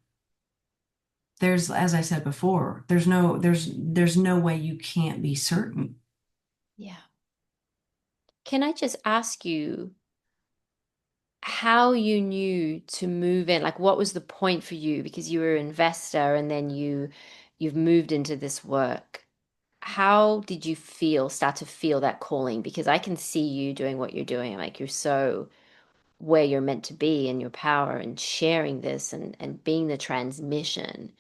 there's, as I said before, there's no way you can't be certain. Yeah. Can I just ask you how you knew to move in? Like, what was the point for you? Because you were an investor and then you've moved into this work. How did you start to feel that calling? Because I can see you doing what you're doing. Like, you're so where you're meant to be and your power and sharing this and being the transmission.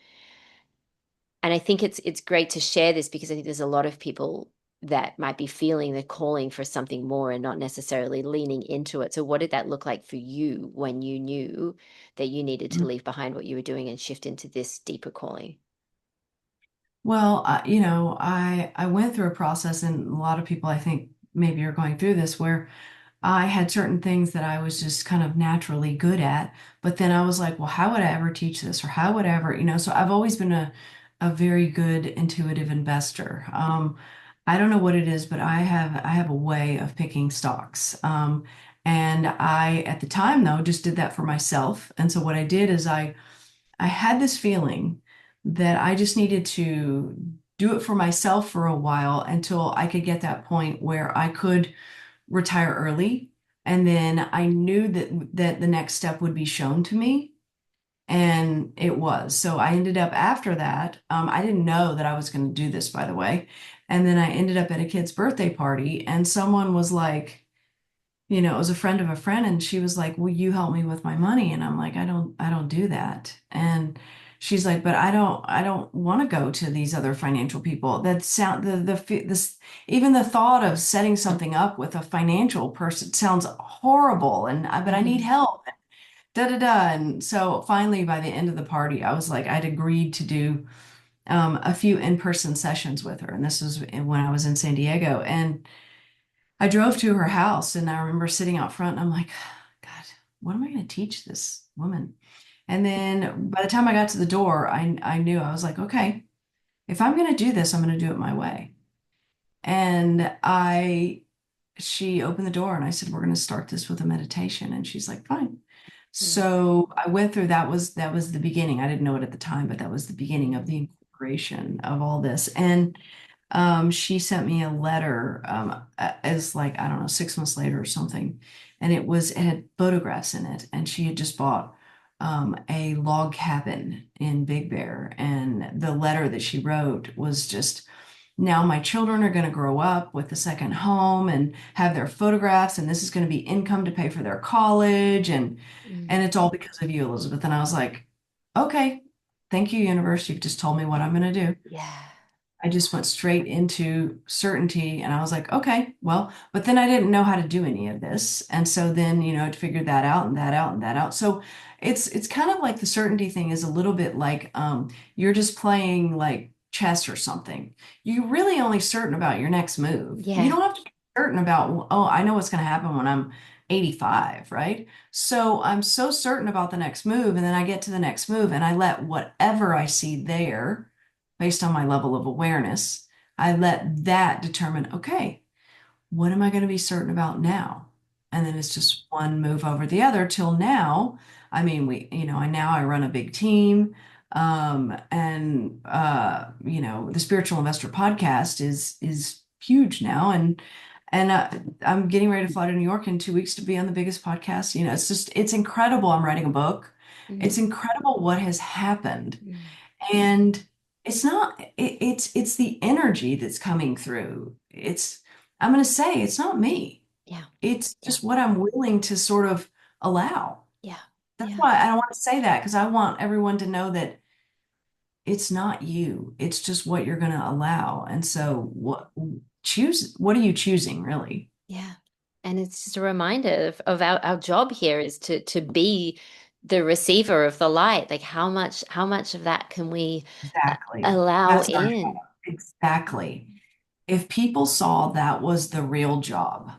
And I think it's great to share this because I think there's a lot of people that might be feeling the calling for something more and not necessarily leaning into it. So what did that look like for you when you knew that you needed to leave behind what you were doing and shift into this deeper calling? Well, I went through a process, and a lot of people I think maybe are going through this, where I had certain things that I was just kind of naturally good at, but then I was like, well, how would I ever teach this, or how would I ever, so I've always been a very good intuitive investor. I don't know what it is, but I have a way of picking stocks. And I, at the time though, just did that for myself. And so what I did is I had this feeling that I just needed to do it for myself for a while until I could get that point where I could retire early. And then I knew that the next step would be shown to me. And it was. So I ended up after that. I didn't know that I was going to do this, by the way. And then I ended up at a kid's birthday party, and someone was like, it was a friend of a friend, and she was like, "Will you help me with my money?" And I'm like, "I don't do that." And she's like, but I don't want to go to these other financial people. That sound this even the thought of setting something up with a financial person sounds horrible, and but I need Mhm. help. Da da da. And so finally, by the end of the party, I was like, I'd agreed to do a few in-person sessions with her, and this was when I was in San Diego, and I drove to her house, and I remember sitting out front, and I'm like, God, what am I going to teach this woman? And then by the time I got to the door, I knew I was like, okay, if I'm going to do this, I'm going to do it my way. And she opened the door and I said, we're going to start this with a meditation. And she's like, fine. Mm, So I went through that was the beginning. I didn't know it at the time, but that was the beginning of the mm, incorporation of all this. And she sent me a letter as like, I don't know, 6 months later or something. And it had photographs in it. And she had just bought a log cabin in Big Bear. And the letter that she wrote was just, now my children are going to grow up with a second home and have their photographs, and this is going to be income to pay for their college. And mm. it's all because of you, Elizabeth. And I was like, okay, thank you, universe. You've just told me what I'm going to do. Yeah. I just went straight into certainty and I was like, okay, well, but then I didn't know how to do any of this. And so then, I figured that out and that out and that out. So it's kind of like the certainty thing is a little bit like you're just playing like chess or something. You're really only certain about your next move. You Yeah. don't have to be certain about, oh, I know what's going to happen when I'm 85, right? So I'm so certain about the next move, and then I get to the next move and I let whatever I see there based on my level of awareness, I let that determine, okay, what am I going to be certain about now? And then it's just one move over the other till now. I mean, I run a big team. And the Spiritual Investor podcast is huge now. And I'm getting ready to fly to New York in 2 weeks to be on the biggest podcast. It's incredible. I'm writing a book. It's Mm, incredible what has happened. mm. And it's not, it's the energy that's coming through. I'm going to say it's not me. Yeah. It's Yeah. just what I'm willing to sort of allow. Yeah. That's Yeah. why I don't want to say that because I want everyone to know that it's not you. It's just what you're going to allow. And so what are you choosing really? Yeah. And it's just a reminder of our job here is to be the receiver of the light. Like how much of that can we Exactly. allow That's our job. in? Exactly. If people saw that was the real job,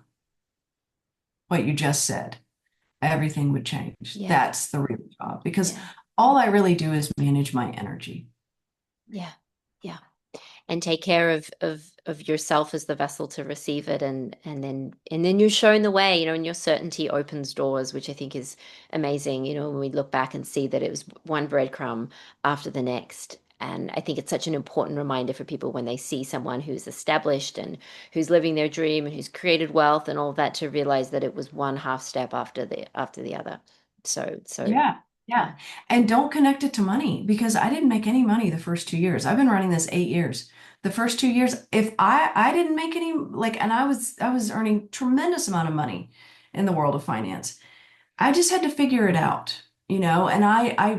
what you just said, everything would change. Yeah. That's the real job because Yeah. all I really do is manage my energy. Yeah. Yeah. And take care of yourself as the vessel to receive it, and then you're shown the way, and your certainty opens doors, which I think is amazing, when we look back and see that it was one breadcrumb after the next. And I think it's such an important reminder for people when they see someone who's established and who's living their dream and who's created wealth and all of that, to realize that it was one half step after the other. So Yeah. yeah. Yeah. And don't connect it to money because I didn't make any money the first 2 years. I've been running this 8 years. The first 2 years, if I didn't make any like, and I was earning tremendous amount of money in the world of finance. I just had to figure it out, and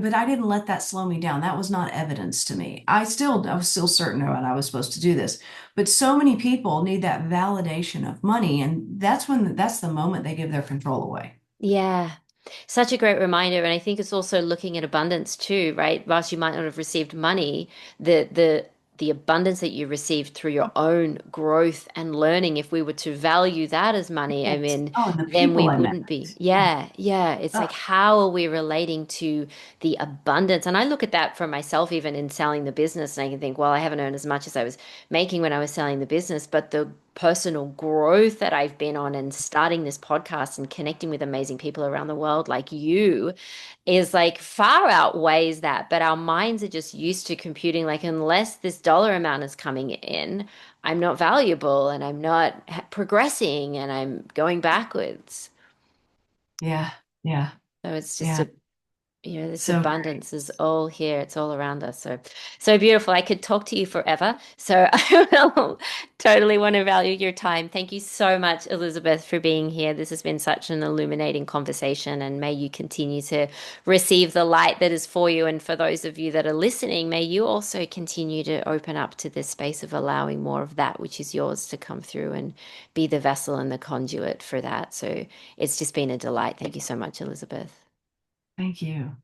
but I didn't let that slow me down. That was not evidence to me. I was still certain that I was supposed to do this. But so many people need that validation of money, and that's the moment they give their control away. Yeah, such a great reminder. And I think it's also looking at abundance too, right? Whilst you might not have received money, the abundance that you received through your own growth and learning, if we were to value that as money, I Yes. mean, Oh, and the then we people I met. wouldn't be. Yeah, yeah. It's like, Oh, how are we relating to the abundance? And I look at that for myself, even in selling the business, and I can think, well, I haven't earned as much as I was making when I was selling the business, but the personal growth that I've been on and starting this podcast and connecting with amazing people around the world like you is like far outweighs that. But our minds are just used to computing like, unless this dollar amount is coming in, I'm not valuable and I'm not progressing and I'm going backwards. yeah, yeah, So it's just yeah. a This So abundance is all here. It's all around us. So, so beautiful. I could talk to you forever. So I will totally want to value your time. Thank you so much, Elizabeth, for being here. This has been such an illuminating conversation, and may you continue to receive the light that is for you. And for those of you that are listening, may you also continue to open up to this space of allowing more of that which is yours to come through and be the vessel and the conduit for that. So it's just been a delight. Thank you so much, Elizabeth. thank you.